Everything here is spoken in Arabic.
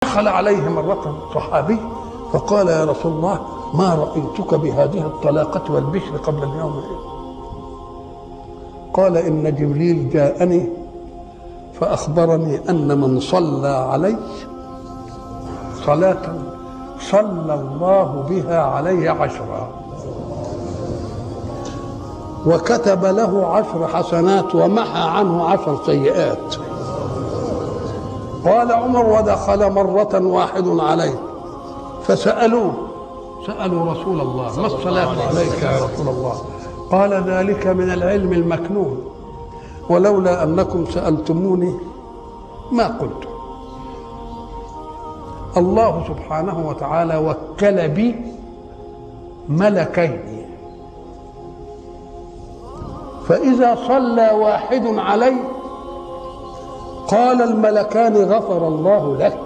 دخل عليه مرة صحابي فقال يا رسول الله ما رأيتك بهذه الطلاقة والبشر قبل اليوم. قال إن جبريل جاءني فأخبرني أن من صلى علي صلاة صلى الله بها عليه 10 وكتب له 10 حسنات ومحى عنه 10 سيئات. قال عمر ودخل مرة واحد عليه فسألوا رسول الله ما الصلاة عليك يا رسول الله؟ قال ذلك من العلم المكنون ولولا أنكم سألتموني ما قلت. الله سبحانه وتعالى وكل بي ملكين، فإذا صلى واحد عليه قال الملكان غفر الله لك،